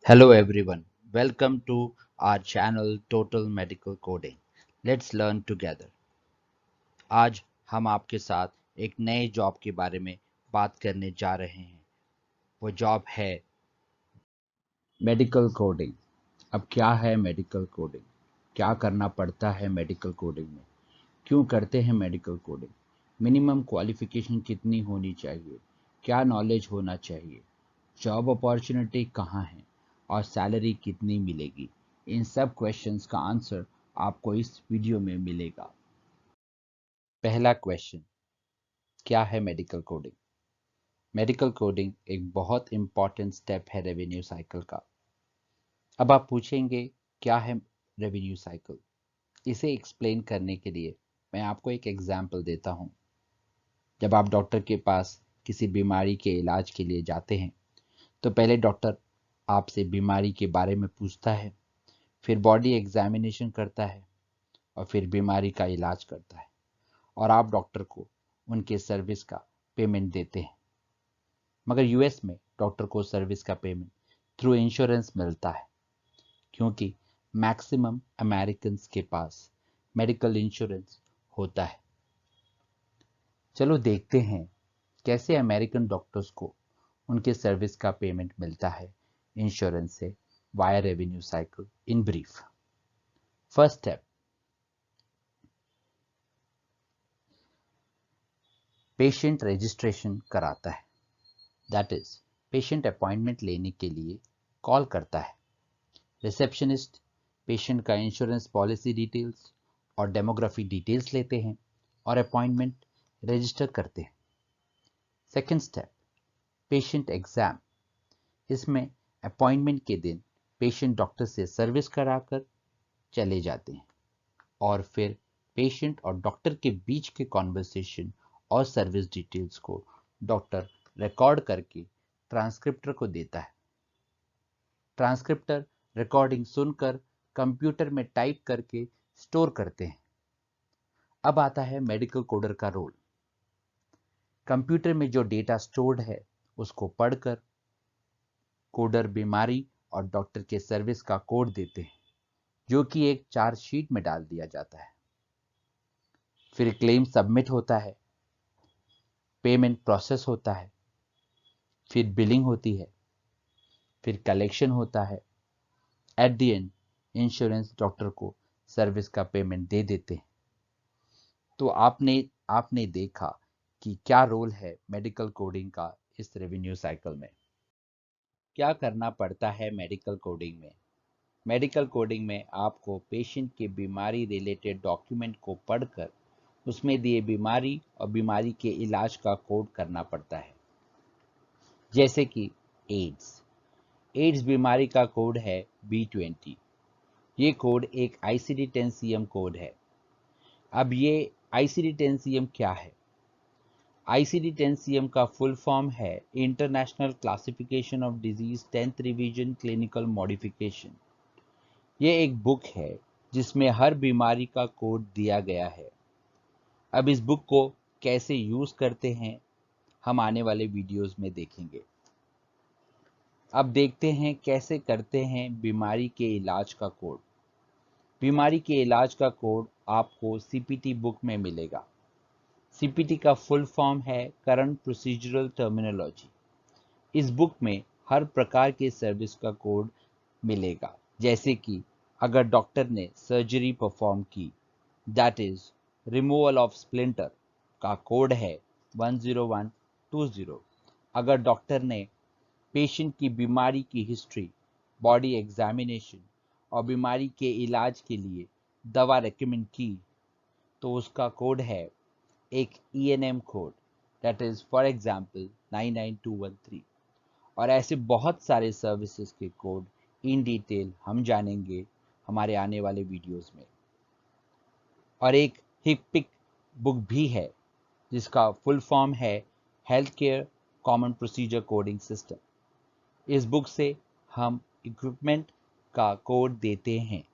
Hello everyone, welcome to our channel Total Medical Coding. Let's learn together. आज हम आपके साथ एक नए जॉब के बारे में बात करने जा रहे हैं। वो जॉब है मेडिकल कोडिंग। अब क्या है मेडिकल कोडिंग? क्या करना पड़ता है मेडिकल कोडिंग में? क्यों करते हैं मेडिकल कोडिंग? मिनिमम क्वालिफिकेशन कितनी होनी चाहिए? क्या नॉलेज होना चाहिए? जॉब अपॉर्चुनिटी कहाँ है और सैलरी कितनी मिलेगी? इन सब क्वेश्चंस का आंसर आपको इस वीडियो में मिलेगा। पहला क्वेश्चन, क्या है मेडिकल कोडिंग? मेडिकल कोडिंग एक बहुत इंपॉर्टेंट स्टेप है रेवेन्यू साइकिल का। अब आप पूछेंगे क्या है रेवेन्यू साइकिल? इसे एक्सप्लेन करने के लिए मैं आपको एक एग्जाम्पल देता हूँ। जब आप डॉक्टर के पास किसी बीमारी के इलाज के लिए जाते हैं तो पहले डॉक्टर आपसे बीमारी के बारे में पूछता है, फिर बॉडी एग्जामिनेशन करता है और फिर बीमारी का इलाज करता है और आप डॉक्टर को उनके सर्विस का पेमेंट देते हैं। मगर यूएस में डॉक्टर को सर्विस का पेमेंट थ्रू इंश्योरेंस मिलता है, क्योंकि मैक्सिमम अमेरिकन्स के पास मेडिकल इंश्योरेंस होता है। चलो देखते हैं कैसे अमेरिकन डॉक्टर्स को उनके सर्विस का पेमेंट मिलता है इंश्योरेंस से via revenue cycle in brief. First step, patient registration कराता है। दैट इज, पेशेंट अपॉइंटमेंट लेने के लिए कॉल करता है। रिसेप्शनिस्ट पेशेंट का इंश्योरेंस पॉलिसी डिटेल्स और डेमोग्राफी डिटेल्स लेते हैं और अपॉइंटमेंट रजिस्टर करते हैं। Second step, patient exam. इसमें अपॉइंटमेंट के दिन पेशेंट डॉक्टर से सर्विस कराकर चले जाते हैं और फिर पेशेंट और डॉक्टर के बीच के कॉन्वर्सेशन और सर्विस डिटेल्स को डॉक्टर रिकॉर्ड करके ट्रांसक्रिप्टर को देता है। ट्रांसक्रिप्टर रिकॉर्डिंग सुनकर कंप्यूटर में टाइप करके स्टोर करते हैं। अब आता है मेडिकल कोडर का रोल। कंप्यूटर में जो डेटा स्टोर्ड है उसको पढ़कर कोडर बीमारी और डॉक्टर के सर्विस का कोड देते हैं, जो कि एक चार्ज शीट में डाल दिया जाता है। फिर क्लेम सबमिट होता है, पेमेंट प्रोसेस होता है, फिर बिलिंग होती है, फिर कलेक्शन होता है। At the end insurance doctor को सर्विस का पेमेंट दे देते हैं। तो आपने देखा कि क्या रोल है मेडिकल कोडिंग का इस रेवेन्यू साइकिल में। क्या करना पड़ता है मेडिकल कोडिंग में? मेडिकल कोडिंग में आपको पेशेंट के बीमारी रिलेटेड डॉक्यूमेंट को पढ़कर उसमें दिए बीमारी और बीमारी के इलाज का कोड करना पड़ता है। जैसे कि एड्स। एड्स बीमारी का कोड है B20। ये कोड एक ICD-10 कोड है। अब ये ICD-10 क्या है? ICD-10 का फुल फॉर्म है international classification of disease 10th revision clinical modification. ये एक बुक है जिसमें हर बीमारी का कोड दिया गया है। अब इस बुक को कैसे यूज करते हैं हम आने वाले वीडियोस में देखेंगे। अब देखते हैं कैसे करते हैं बीमारी के इलाज का कोड। बीमारी के इलाज का कोड आपको CPT बुक में मिलेगा। CPT का फुल फॉर्म है करंट प्रोसीजरल टर्मिनोलॉजी। इस बुक में हर प्रकार के सर्विस का कोड मिलेगा। जैसे कि अगर डॉक्टर ने सर्जरी परफॉर्म की, that is removal of splinter, का कोड है 10120। अगर डॉक्टर ने पेशेंट की बीमारी की हिस्ट्री, बॉडी एग्जामिनेशन और बीमारी के इलाज के लिए दवा रेकमेंड की, तो उसका कोड है एक ENM code, that is for example 99213। और ऐसे बहुत सारे सर्विसेज के कोड इन डिटेल हम जानेंगे हमारे आने वाले वीडियोस में। और एक हिप्पिक बुक भी है जिसका फुल फॉर्म है health care common procedure coding system. इस बुक से हम इक्विपमेंट का कोड देते हैं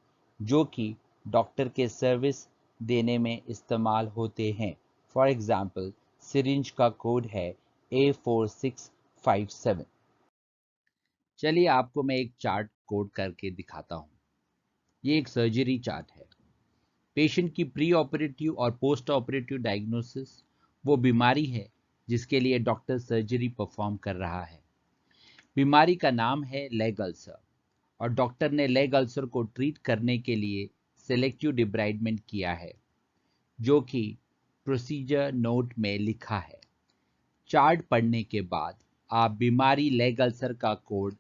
जो कि डॉक्टर के सर्विस देने में इस्तेमाल होते हैं। फॉर एग्जाम्पल सिरिंज का कोड है A4657। चलिए आपको मैं एक चार्ट कोड करके दिखाता हूँ। ये एक सर्जरी चार्ट है। पेशेंट की प्री ऑपरेटिव और पोस्ट ऑपरेटिव डायग्नोसिस, वो बीमारी है जिसके लिए डॉक्टर सर्जरी परफॉर्म कर रहा है। बीमारी का नाम है लेग अल्सर और डॉक्टर ने लेग अल्सर को ट्रीट करने के लिए सेलेक्टिव डिब्राइडमेंट किया है, जो कि प्रोसीजर नोट में लिखा है। चार्ट पढ़ने के बाद आप बीमारी लेग अल्सर का कोड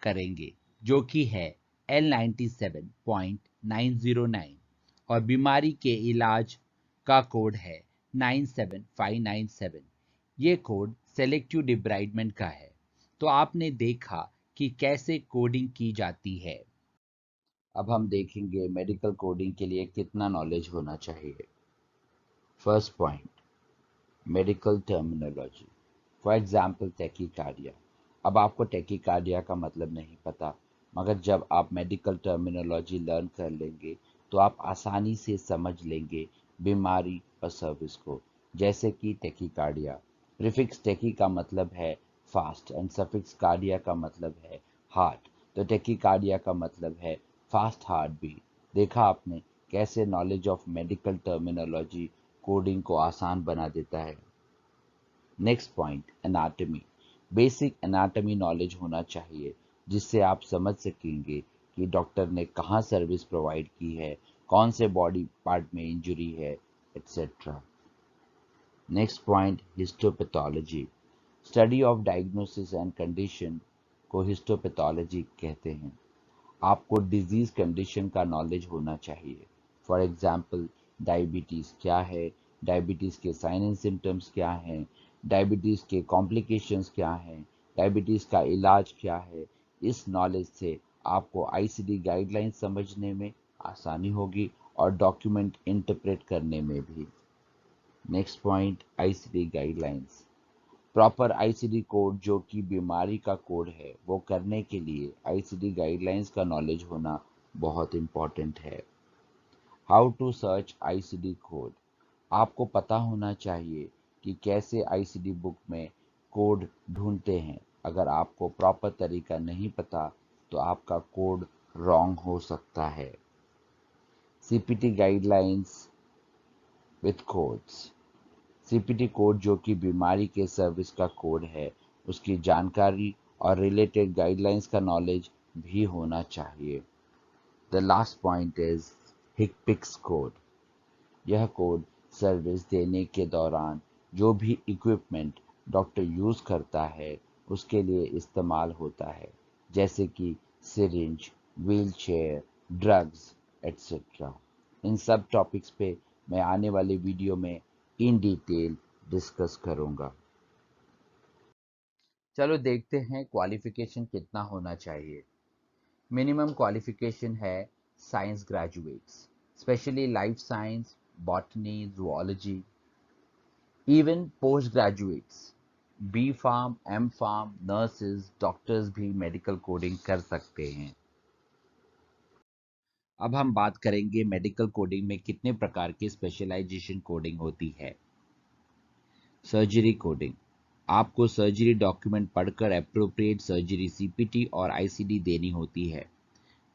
करेंगे, जो कि है L97.909 और बीमारी के इलाज का कोड है 97597। ये कोड सेलेक्टिव डिब्राइडमेंट का है। तो आपने देखा कि कैसे कोडिंग की जाती है। अब हम देखेंगे मेडिकल कोडिंग के लिए कितना नॉलेज होना चाहिए। First point, medical terminology. For example tachycardia. अब आपको टैकीकार्डिया का मतलब नहीं पता, मगर जब आप मेडिकल टर्मिनोलॉजी लर्न कर लेंगे तो आप आसानी से समझ लेंगे बीमारी और सर्विस को। जैसे कि टैकीकार्डिया, प्रीफिक्स टैकी का मतलब है फास्ट एंड सफिक्स कार्डिया का मतलब है हार्ट, तो टैकीकार्डिया का मतलब है फास्ट हार्ट बीट। देखा आपने कैसे knowledge of medical terminology coding को आसान बना देता है। Next point, anatomy. Basic anatomy knowledge होना चाहिए जिससे आप समझ सकेंगे कि डॉक्टर ने कहाँ सर्विस प्रोवाइड की है, कौन से बॉडी पार्ट में इंजरी है, etcetera. Next point, histopathology. Study of diagnosis and condition को हिस्टोपैथोलॉजी कहते हैं। आपको डिजीज कंडीशन का नॉलेज होना चाहिए। फॉर एग्जाम्पल डायबिटीज़ क्या है, डायबिटीज़ के साइन एंड सिम्टम्स क्या हैं, डायबिटीज़ के कॉम्प्लिकेशंस क्या हैं, डायबिटीज़ का इलाज क्या है। इस नॉलेज से आपको आईसीडी गाइडलाइंस समझने में आसानी होगी और डॉक्यूमेंट इंटरप्रेट करने में भी। Next point, ICD guidelines. Proper ICD code, जो कि बीमारी का कोड है, वो करने के लिए आईसीडी गाइडलाइंस का नॉलेज होना बहुत इम्पॉर्टेंट है। How to search ICD code. आपको पता होना चाहिए कि कैसे आईसीडी बुक में कोड ढूंढते हैं। अगर आपको प्रॉपर तरीका नहीं पता तो आपका कोड रॉन्ग हो सकता है। CPT guidelines with codes. CPT code, जो कि बीमारी के सर्विस का कोड है, उसकी जानकारी और रिलेटेड गाइडलाइंस का नॉलेज भी होना चाहिए। The last point is HCPCS code. यह कोड सर्विस देने के दौरान जो भी इक्विपमेंट डॉक्टर यूज़ करता है उसके लिए इस्तेमाल होता है, जैसे कि सिरिंज, व्हीलचेयर, ड्रग्स, एटसेट्रा। इन सब टॉपिक्स पे मैं आने वाले वीडियो में इन डिटेल डिस्कस करूंगा। चलो देखते हैं क्वालिफिकेशन कितना होना चाहिए। मिनिमम क्वालिफिकेशन है science graduates, specially life science, botany, zoology. Even post graduates, B pharm, M pharm, nurses, doctors भी मेडिकल कोडिंग कर सकते हैं। अब हम बात करेंगे मेडिकल कोडिंग में कितने प्रकार की स्पेशलाइजेशन कोडिंग होती है। सर्जरी कोडिंग, आपको सर्जरी डॉक्यूमेंट पढ़कर एप्रोप्रिएट सर्जरी सीपीटी और आईसीडी देनी होती है।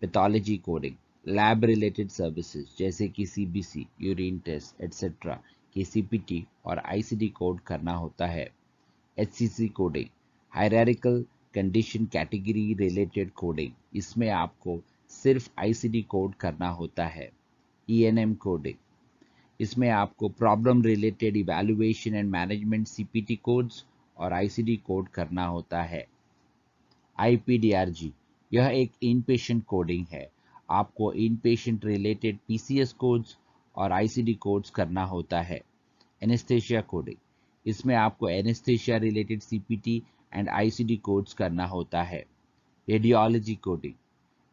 Pathology coding, lab related services जैसे कि सीबीसी, यूरिन टेस्ट, एटसेट्रा की सीपीटी और आईसीडी कोड करना होता है। HCC coding, hierarchical condition category related coding, इसमें आपको सिर्फ आईसीडी कोड करना होता है। ईएनएम कोडिंग, इसमें आपको problem related evaluation and management CPT codes और आईसीडी कोड करना होता है। आईपीडीआरजी, यह एक इनपेशेंट कोडिंग है। आपको इनपेशेंट रिलेटेड पीसीएस कोड्स और आईसीडी कोड्स करना होता है। एनेस्थेशिया कोडिंग, इसमें आपको anaesthesia related CPT and ICD codes करना होता है। रेडियोलॉजी कोडिंग,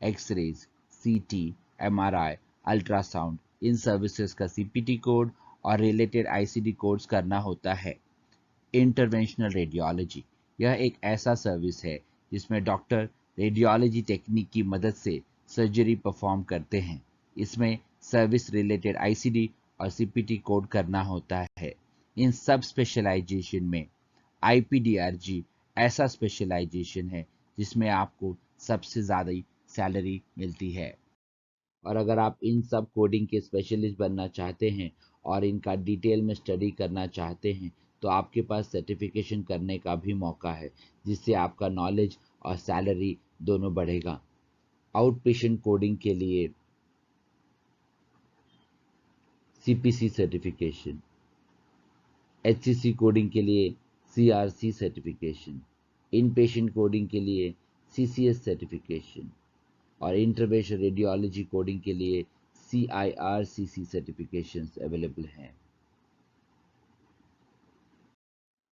एक्सरेज, सीटी, एमआरआई, अल्ट्रासाउंड, इन सर्विसेज का सीपीटी कोड और रिलेटेड आईसीडी कोड्स करना होता है। इंटरवेंशनल रेडियोलॉजी, यह एक ऐसा सर्विस है जिसमें डॉक्टर रेडियोलॉजी टेक्निक की मदद से सर्जरी परफॉर्म करते हैं। इसमें सर्विस रिलेटेड आईसीडी और सीपीटी कोड करना होता है। इन सब स्पेशलाइजेशन में आईपीडीआरजी ऐसा स्पेशलाइजेशन है जिसमें आपको सबसे ज़्यादा सैलरी मिलती है। और अगर आप इन सब कोडिंग के स्पेशलिस्ट बनना चाहते हैं और इनका डिटेल में स्टडी करना चाहते हैं तो आपके पास सर्टिफिकेशन करने का भी मौका है, जिससे आपका नॉलेज और सैलरी दोनों बढ़ेगा। आउट पेशेंट कोडिंग के लिए CPC सर्टिफिकेशन, HCC कोडिंग के लिए CRC सर्टिफिकेशन, इन पेशेंट कोडिंग के लिए CCS सर्टिफिकेशन और इंटरवेंशन रेडियोलॉजी कोडिंग के लिए CIRCC सर्टिफिकेशंस अवेलेबल हैं।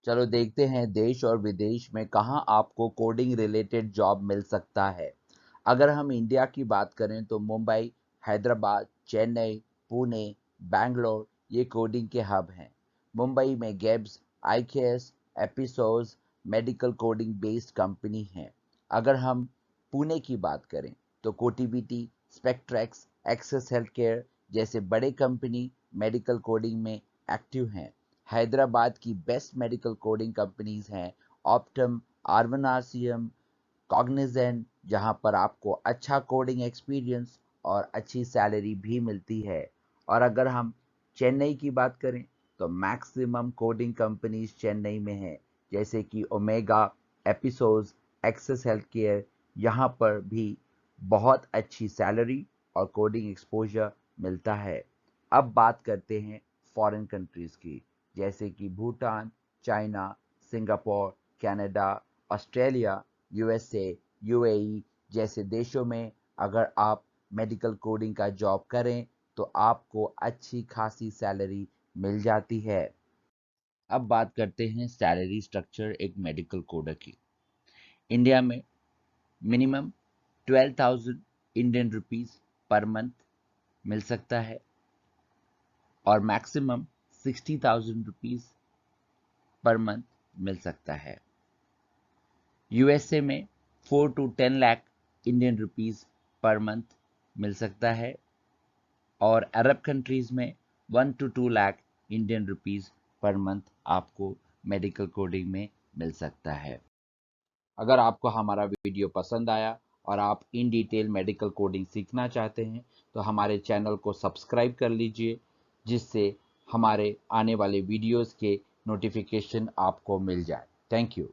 चलो देखते हैं देश और विदेश में कहाँ आपको कोडिंग रिलेटेड जॉब मिल सकता है। अगर हम इंडिया की बात करें तो मुंबई, हैदराबाद, चेन्नई, पुणे, बैंगलोर ये कोडिंग के हब हैं। मुंबई में गेब्स, IKS, episodes medical coding based company हैं। अगर हम पुणे की बात करें तो कोटिविटी, स्पेक्ट्रेक्स, एक्सेस हेल्थ केयर जैसे बड़े कंपनी मेडिकल कोडिंग में एक्टिव हैं। हैदराबाद की बेस्ट मेडिकल कोडिंग कंपनीज हैं ऑप्टम, RCM, कॉग्निजेंट, जहां पर आपको अच्छा कोडिंग एक्सपीरियंस और अच्छी सैलरी भी मिलती है। और अगर हम चेन्नई की बात करें तो मैक्सिमम कोडिंग कंपनीज चेन्नई में हैं, जैसे कि Omega, episodes, access health care. यहाँ पर भी बहुत अच्छी सैलरी और कोडिंग एक्सपोजर मिलता है। अब बात करते हैं फॉरेन कंट्रीज की, जैसे कि Bhutan, China, Singapore, Canada, Australia, USA, UAE जैसे देशों में अगर आप मेडिकल कोडिंग का जॉब करें तो आपको अच्छी खासी सैलरी मिल जाती है। अब बात करते हैं सैलरी स्ट्रक्चर एक मेडिकल कोडर की। इंडिया में minimum 12,000 Indian rupees per month मिल सकता है और मैक्सिमम 60,000 रुपीस पर मंथ मिल सकता है। USA में 4 to 10 lakh Indian rupees per month मिल सकता है और अरब कंट्रीज में 1 to 2 lakh Indian rupees per month आपको मेडिकल कोडिंग में मिल सकता है। अगर आपको हमारा वीडियो पसंद आया और आप इन डिटेल मेडिकल कोडिंग सीखना चाहते हैं तो हमारे चैनल को सब्सक्राइब कर लीजिए, जिससे हमारे आने वाले वीडियोस के नोटिफिकेशन आपको मिल जाए। Thank you.